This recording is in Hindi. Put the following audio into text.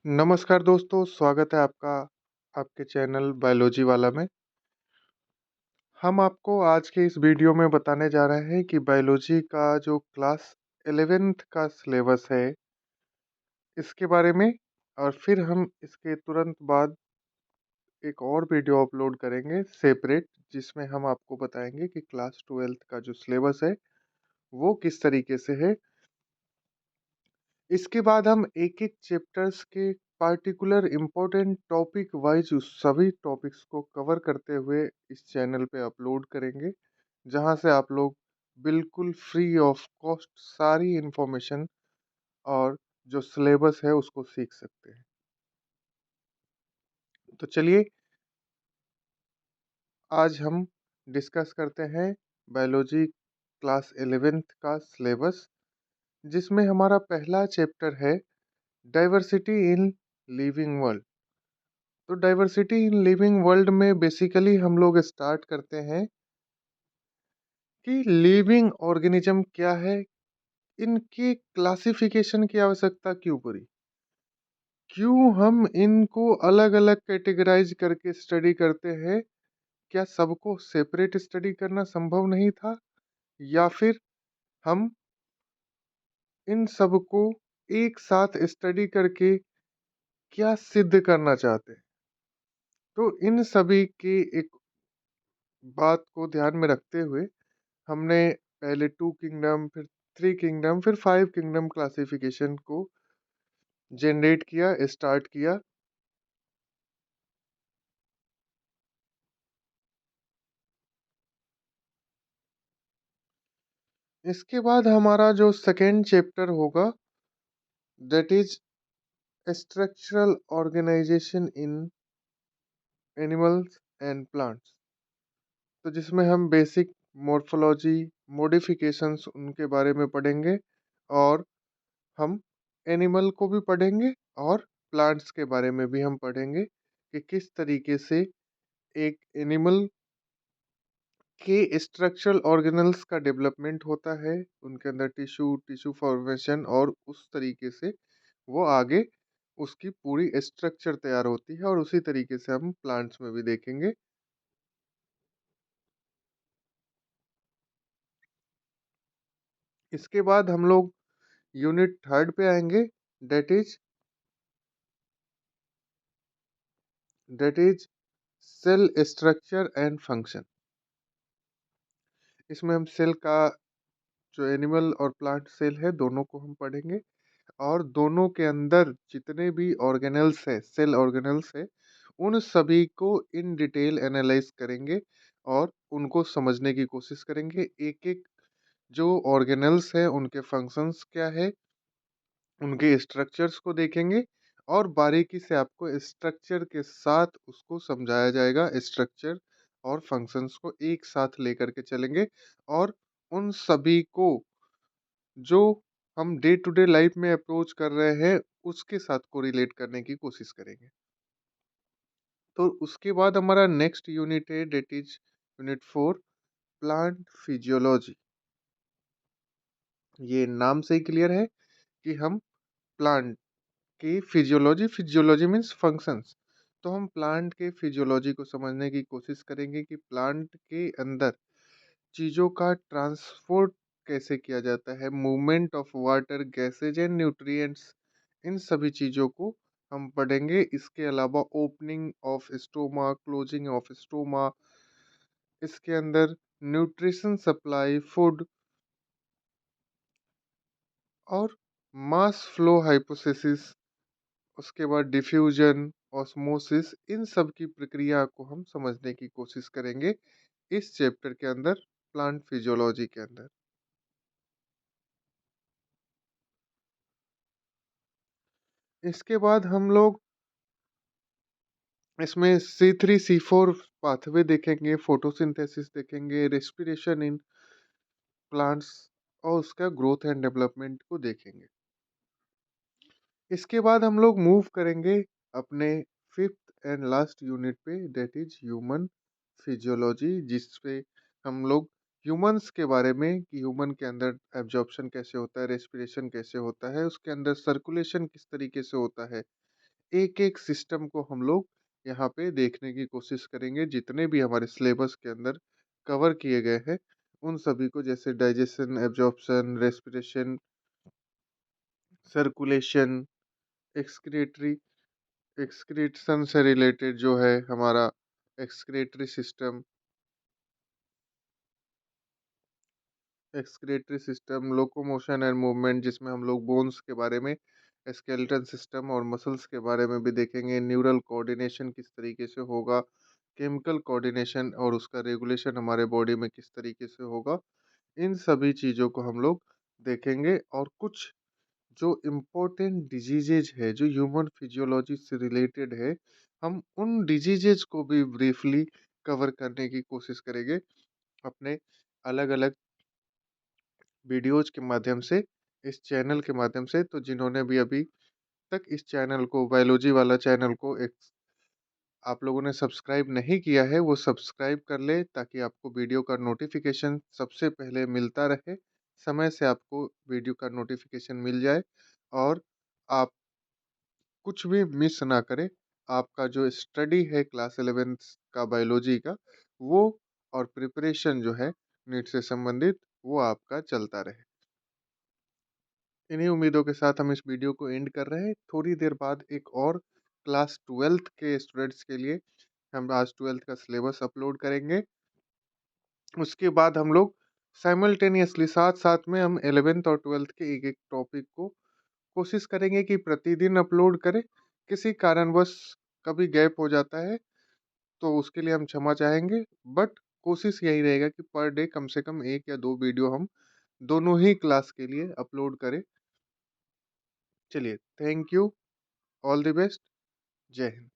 नमस्कार दोस्तों, स्वागत है आपका आपके चैनल बायोलॉजी वाला में। हम आपको आज के इस वीडियो में बताने जा रहे हैं कि बायोलॉजी का जो क्लास 11th का सिलेबस है, इसके बारे में। और फिर हम इसके तुरंत बाद एक और वीडियो अपलोड करेंगे सेपरेट, जिसमें हम आपको बताएंगे कि क्लास 12th का जो सिलेबस है, वो किस तरीके से है। इसके बाद हम एक-एक चैप्टर्स के पार्टिकुलर इम्पोर्टेंट टॉपिक वाइज उस सभी टॉपिक्स को कवर करते हुए इस चैनल पे अपलोड करेंगे, जहां से आप लोग बिल्कुल फ्री ऑफ कॉस्ट सारी इन्फॉर्मेशन और जो सिलेबस है उसको सीख सकते हैं। तो चलिए आज हम डिस्कस करते हैं बायोलॉजी क्लास 11th का सिलेबस, जिसमें हमारा पहला चैप्टर है डाइवर्सिटी इन लिविंग वर्ल्ड। तो डाइवर्सिटी इन लिविंग वर्ल्ड में बेसिकली हम लोग स्टार्ट करते हैं कि लिविंग ऑर्गेनिज्म क्या है, इनकी क्लासिफिकेशन की आवश्यकता क्यों पड़ी, क्यों हम इनको अलग अलग कैटेगराइज करके स्टडी करते हैं। क्या सबको सेपरेट स्टडी करना संभव नहीं था, या फिर हम इन सबको एक साथ स्टडी करके क्या सिद्ध करना चाहते हैं। तो इन सभी की एक बात को ध्यान में रखते हुए हमने पहले 2 किंगडम, फिर 3 किंगडम, फिर 5 किंगडम क्लासिफिकेशन को जनरेट किया, स्टार्ट किया। इसके बाद हमारा जो सेकेंड चैप्टर होगा, that is structural organisation in animals and plants. तो जिसमें हम बेसिक मॉर्फोलॉजी, मॉडिफिकेशंस उनके बारे में पढ़ेंगे, और हम एनिमल को भी पढ़ेंगे और प्लांट्स के बारे में भी हम पढ़ेंगे कि किस तरीके से एक एनिमल के स्ट्रक्चरल ऑर्गेनल्स का डेवलपमेंट होता है, उनके अंदर टिश्यू टिश्यू फॉर्मेशन, और उस तरीके से वो आगे उसकी पूरी स्ट्रक्चर तैयार होती है, और उसी तरीके से हम प्लांट्स में भी देखेंगे। इसके बाद हम लोग यूनिट थर्ड पे आएंगे, that is that is cell structure and function. इसमें हम सेल का, जो एनिमल और प्लांट सेल है, दोनों को हम पढ़ेंगे, और दोनों के अंदर जितने भी ऑर्गेनल्स है, सेल ऑर्गेनल्स है, उन सभी को इन डिटेल एनालाइज करेंगे और उनको समझने की कोशिश करेंगे। एक एक जो ऑर्गेनल्स है उनके फंक्शंस क्या है, उनके स्ट्रक्चर्स को देखेंगे, और बारीकी से आपको स्ट्रक्चर के साथ उसको समझाया जाएगा। स्ट्रक्चर और फंक्शंस को एक साथ लेकर के चलेंगे, और उन सभी को जो हम डे टू डे लाइफ में अप्रोच कर रहे हैं उसके साथ को रिलेट करने की कोशिश करेंगे। तो उसके बाद हमारा नेक्स्ट यूनिट है, that is unit 4, plant physiology. ये नाम से ही क्लियर है कि हम प्लांट की फिजियोलॉजी, फिजियोलॉजी मीन्स फंक्शंस, तो हम प्लांट के फिजियोलॉजी को समझने की कोशिश करेंगे कि प्लांट के अंदर चीज़ों का ट्रांसपोर्ट कैसे किया जाता है, movement of water, gases and nutrients, इन सभी चीज़ों को हम पढ़ेंगे। इसके अलावा opening of stoma, closing of stoma, इसके अंदर न्यूट्रिशन सप्लाई, फूड, और मास फ्लो हाइपोथेसिस, उसके बाद डिफ्यूजन, ऑस्मोसिस, इन सब की प्रक्रिया को हम समझने की कोशिश करेंगे इस चैप्टर के अंदर, प्लांट फिजियोलॉजी के अंदर। इसके बाद हम लोग इसमें C3 C4 पाथवे देखेंगे, फोटोसिंथेसिस देखेंगे, रेस्पिरेशन इन प्लांट्स, और उसका ग्रोथ एंड डेवलपमेंट को देखेंगे। इसके बाद हम लोग मूव करेंगे अपने फिफ्थ एंड लास्ट यूनिट पे, डेट इज ह्यूमन फिजियोलॉजी, जिसपे हम लोग ह्यूमंस के बारे में, कि ह्यूमन के अंदर एब्जॉर्प्शन कैसे होता है, रेस्पिरेशन कैसे होता है, उसके अंदर सर्कुलेशन किस तरीके से होता है, एक-एक सिस्टम को हम लोग यहाँ पे देखने की कोशिश करेंगे, जितने भी हमारे सिलेबस के अंदर कवर किए गए हैं, उन सभी को, जैसे digestion, absorption, respiration, circulation, excretory excretion से रिलेटेड जो है हमारा excretory system, locomotion and movement, जिसमें हम लोग बोन्स के बारे में, स्केलेटन सिस्टम और मसल्स के बारे में भी देखेंगे, न्यूरल कोऑर्डिनेशन किस तरीके से होगा, केमिकल कोऑर्डिनेशन और उसका रेगुलेशन हमारे बॉडी में किस तरीके से होगा, इन सभी चीज़ों को हम लोग देखेंगे। और कुछ जो इम्पोर्टेंट डिजीजेज है, जो ह्यूमन फिजियोलॉजी से रिलेटेड है, हम उन डिजीजेज को भी ब्रीफली कवर करने की कोशिश करेंगे अपने अलग अलग वीडियोज के माध्यम से, इस चैनल के माध्यम से। तो जिन्होंने भी अभी तक इस चैनल को, बायोलॉजी वाला चैनल को एक आप लोगों ने सब्सक्राइब नहीं किया है, वो सब्सक्राइब कर ले, ताकि आपको वीडियो का नोटिफिकेशन सबसे पहले मिलता रहे, समय से आपको वीडियो का नोटिफिकेशन मिल जाए और आप कुछ भी मिस ना करें। आपका जो स्टडी है क्लास 11th का बायोलॉजी का, वो और प्रिपरेशन जो है नीट से संबंधित, वो आपका चलता रहे। इन्हीं उम्मीदों के साथ हम इस वीडियो को एंड कर रहे हैं। थोड़ी देर बाद एक और क्लास 12th के स्टूडेंट्स के लिए हम आज 12th का सिलेबस अपलोड करेंगे। उसके बाद हम लोग साइमल्टेनियसली साथ-साथ में हम 11th और 12th के एक-एक टॉपिक को कोशिश करेंगे कि प्रतिदिन अपलोड करें। किसी कारणवश कभी गैप हो जाता है, तो उसके लिए हम क्षमा चाहेंगे, बट कोशिश यही रहेगा कि पर डे कम से कम 1 या 2 वीडियो हम दोनों ही क्लास के लिए अपलोड करें। चलिए, thank you, all the best, जय हिंद।